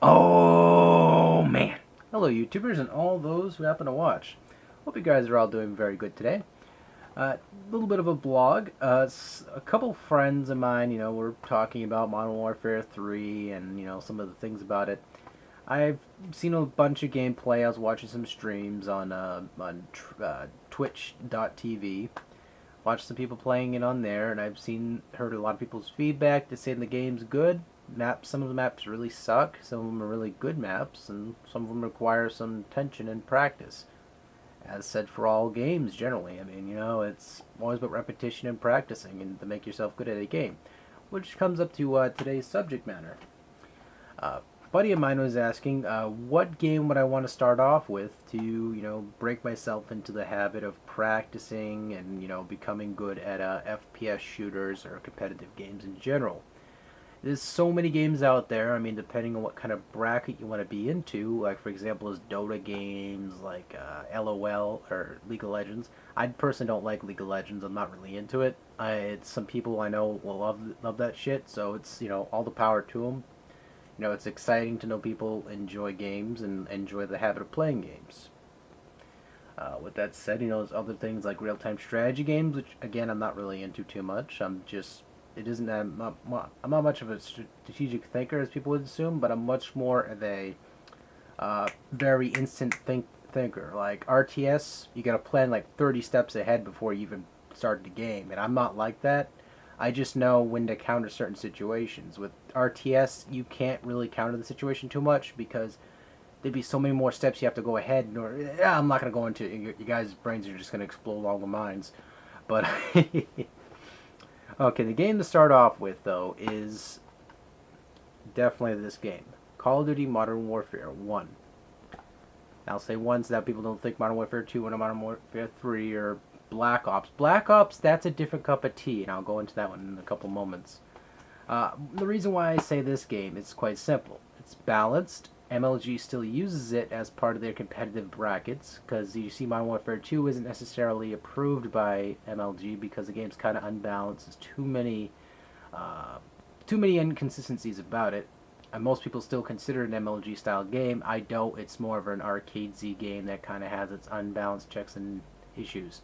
Oh, man. Hello, YouTubers and all those who happen to watch. Hope you guys are all doing very good today. A little bit of a blog. A couple friends of mine, were talking about Modern Warfare 3 and, some of the things about it. I've seen a bunch of gameplay. I was watching some streams on Twitch.tv. Watched some people playing it on there, and heard a lot of people's feedback. They say the game's good. Some of the maps really suck. Some of them are really good maps, and some of them require some attention and practice. As said for all games, generally. I mean, it's always about repetition and practicing, and to make yourself good at a game. Which comes up to today's subject matter. A buddy of mine was asking, what game would I want to start off with to, break myself into the habit of practicing and, becoming good at FPS shooters or competitive games in general. There's so many games out there. I mean, depending on what kind of bracket you want to be into, like for example, there's Dota games like LOL or League of Legends. I personally don't like League of Legends. I'm not really into it. It's some people I know will love that shit. So it's all the power to them. It's exciting to know people enjoy games and enjoy the habit of playing games. With that said, there's other things like real-time strategy games, which again I'm not really into too much. I'm not much of a strategic thinker as people would assume, but I'm much more of a very instant thinker. Like RTS, you gotta plan like 30 steps ahead before you even start the game, and I'm not like that. I just know when to counter certain situations. With RTS, you can't really counter the situation too much because there'd be so many more steps you have to go ahead. I'm not gonna go into it. You guys' brains are just gonna explode along the minds, but. Okay, the game to start off with, though, is definitely this game. Call of Duty Modern Warfare 1. I'll say 1 so that people don't think Modern Warfare 2 and Modern Warfare 3 or Black Ops. Black Ops, that's a different cup of tea, and I'll go into that one in a couple moments. The reason why I say this game is quite simple. It's balanced. MLG still uses it as part of their competitive brackets, because you see Modern Warfare 2 isn't necessarily approved by MLG because the game's kind of unbalanced. There's too many inconsistencies about it. And most people still consider it an MLG style game. I don't. It's more of an arcade-y game that kind of has its unbalanced checks and issues.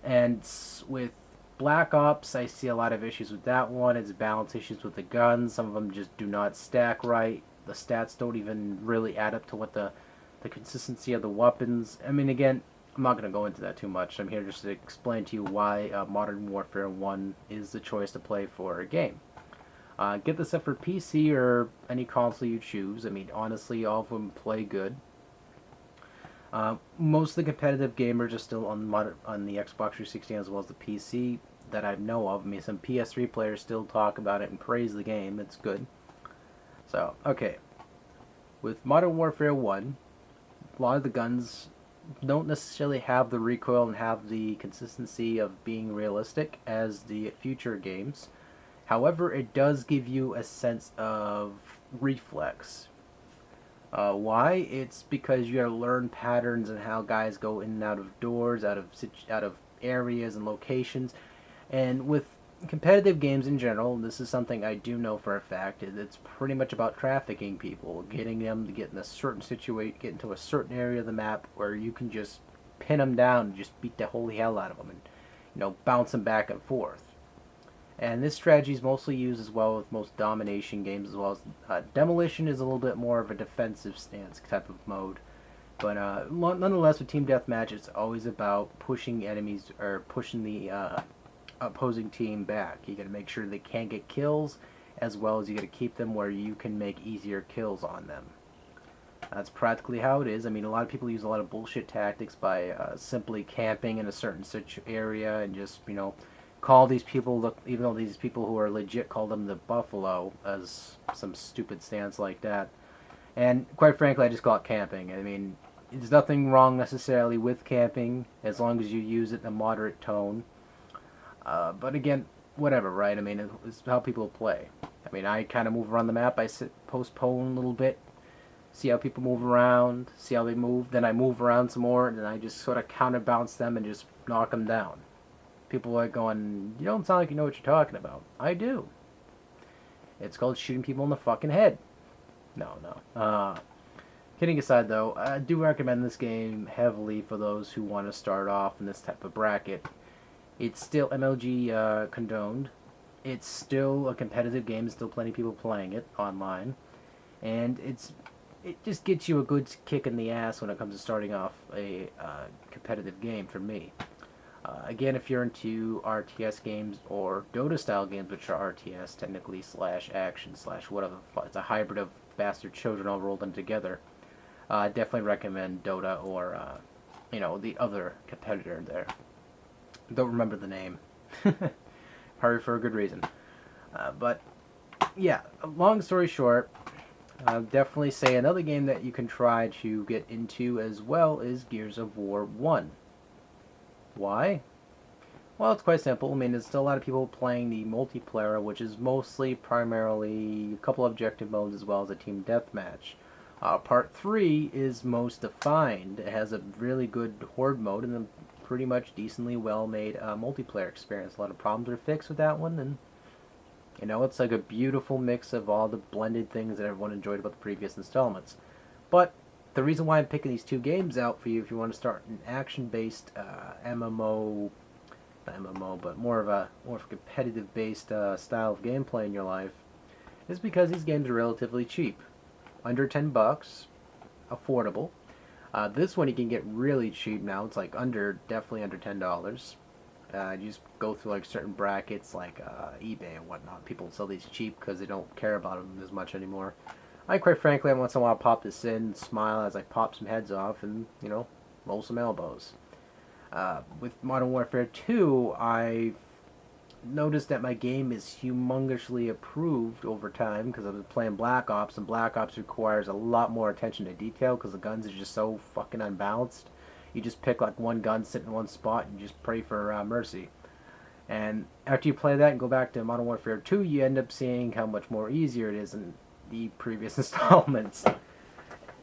And with Black Ops, I see a lot of issues with that one. It's balance issues with the guns. Some of them just do not stack right. The stats don't even really add up to what the consistency of the weapons. I mean, again, I'm not going to go into that too much. I'm here just to explain to you why Modern Warfare 1 is the choice to play for a game. Get this up for PC or any console you choose. I mean, honestly, all of them play good. Most of the competitive gamers are still on the Xbox 360 as well as the PC that I know of. I mean, some PS3 players still talk about it and praise the game. It's good. So, okay. With Modern Warfare 1, a lot of the guns don't necessarily have the recoil and have the consistency of being realistic as the future games. However, it does give you a sense of reflex. Why? It's because you gotta learn patterns and how guys go in and out of doors, out of areas and locations. And with competitive games in general, this is something I do know for a fact, it's pretty much about trafficking people, getting them to get in a certain situation, get into a certain area of the map where you can just pin them down and just beat the holy hell out of them and, bounce them back and forth. And this strategy is mostly used as well with most domination games as well as demolition is a little bit more of a defensive stance type of mode. But nonetheless, with Team Deathmatch, it's always about pushing enemies or pushing the opposing team back. You got to make sure they can't get kills, as well as you got to keep them where you can make easier kills on them. That's practically how it is. I mean, a lot of people use a lot of bullshit tactics by simply camping in a certain area and just call these people, even though these people who are legit call them the Buffalo, as some stupid stance like that. And quite frankly, I just call it camping. I mean, there's nothing wrong necessarily with camping as long as you use it in a moderate tone. But again, whatever, right? I mean, it's how people play. I mean, I kind of move around the map. I postpone a little bit, see how people move around, see how they move. Then I move around some more, and then I just sort of counterbalance them and just knock them down. People are going, you don't sound like you know what you're talking about. I do. It's called shooting people in the fucking head. No, no. Kidding aside, though, I do recommend this game heavily for those who want to start off in this type of bracket. It's still MLG condoned. It's still a competitive game. There's still plenty of people playing it online, and it just gets you a good kick in the ass when it comes to starting off a competitive game for me. Again, if you're into RTS games or Dota style games, which are RTS technically slash action slash whatever, it's a hybrid of bastard children all rolled in together. I definitely recommend Dota or the other competitor there. Don't remember the name. Probably for a good reason. But yeah, long story short, I'll definitely say another game that you can try to get into as well is Gears of War 1. Why? Well, it's quite simple. I mean, there's still a lot of people playing the multiplayer, which is mostly primarily a couple objective modes as well as a team deathmatch. Part 3 is most defined. It has a really good horde mode and a pretty much decently well-made multiplayer experience. A lot of problems are fixed with that one, and it's like a beautiful mix of all the blended things that everyone enjoyed about the previous installments. But the reason why I'm picking these two games out for you, if you want to start an action-based MMO, not MMO, but more of a competitive-based style of gameplay in your life, is because these games are relatively cheap, under $10, affordable. This one you can get really cheap now. It's like definitely under $10. You just go through like certain brackets like eBay and whatnot. People sell these cheap because they don't care about them as much anymore. I quite frankly, once in a while pop this in, smile as I pop some heads off, and roll some elbows. With Modern Warfare 2, I noticed that my game is humongously improved over time because I've been playing Black Ops, and Black Ops requires a lot more attention to detail because the guns are just so fucking unbalanced. You just pick like one gun, sit in one spot, and you just pray for mercy. And after you play that and go back to Modern Warfare 2, you end up seeing how much more easier it is in the previous installments.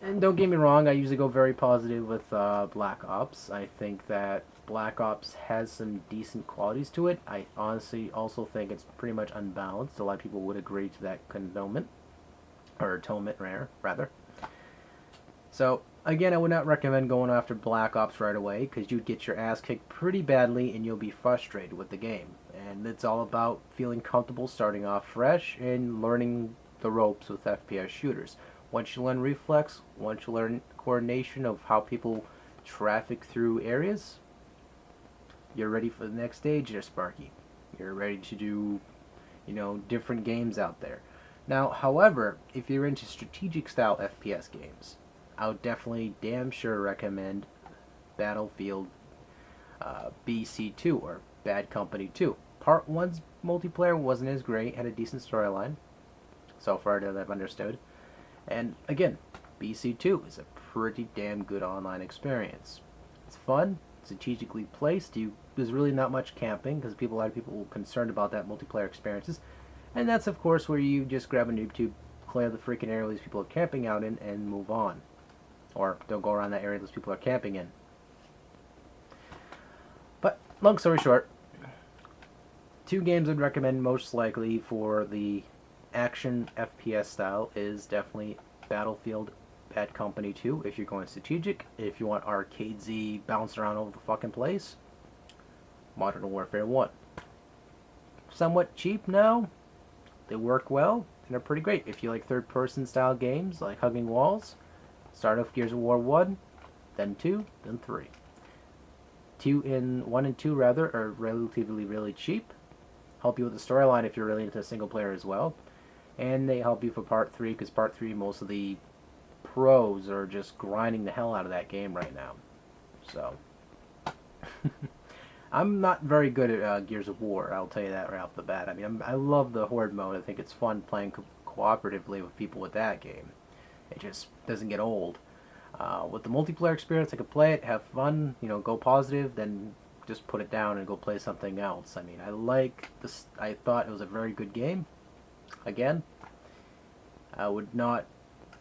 And don't get me wrong, I usually go very positive with Black Ops. I think that Black Ops has some decent qualities to it. I honestly also think it's pretty much unbalanced. A lot of people would agree to that condonement, or atonement, rather. So, again, I would not recommend going after Black Ops right away, because you'd get your ass kicked pretty badly and you'll be frustrated with the game. And it's all about feeling comfortable starting off fresh and learning the ropes with FPS shooters. Once you learn reflex, once you learn coordination of how people traffic through areas, you're ready for the next stage there, Sparky. You're ready to do, different games out there. Now, however, if you're into strategic style FPS games, I would definitely damn sure recommend Battlefield BC2 or Bad Company 2. Part 1's multiplayer wasn't as great, had a decent storyline, so far that I've understood. And again, BC2 is a pretty damn good online experience. It's fun, strategically placed. There's really not much camping because a lot of people are concerned about that multiplayer experiences. And that's of course where you just grab a noob tube, clear the freaking area these people are camping out in, and move on. Or don't go around that area those people are camping in. But long story short, two games I'd recommend most likely for the action FPS style is definitely Battlefield Bad Company 2 if you're going strategic. If you want arcadesy, bounce around over the fucking place, Modern Warfare 1. Somewhat cheap now. They work well and they're pretty great. If you like third-person style games like hugging walls, start off Gears of War 1, then 2, then 3. 1 and 2 rather are relatively really cheap. Help you with the storyline if you're really into single player as well. And they help you for Part 3 because Part 3 most of the pros are just grinding the hell out of that game right now. So I'm not very good at Gears of War, I'll tell you that right off the bat. I mean, I love the Horde mode. I think it's fun playing cooperatively with people with that game. It just doesn't get old. With the multiplayer experience, I could play it, have fun, go positive, then just put it down and go play something else. I mean, I like this. I thought it was a very good game. Again, I would not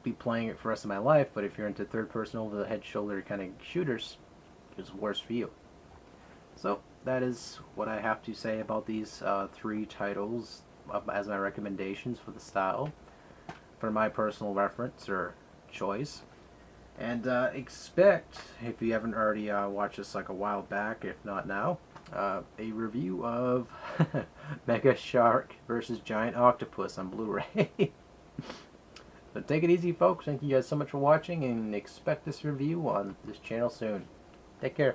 be playing it for the rest of my life, but if you're into third-person over-the-head shoulder kind of shooters, it's worse for you. So that is what I have to say about these three titles as my recommendations for the style. for my personal reference or choice. And expect, if you haven't already watched this like a while back, if not now, a review of Mega Shark versus Giant Octopus on Blu-ray. So take it easy, folks. Thank you guys so much for watching, and expect this review on this channel soon. Take care.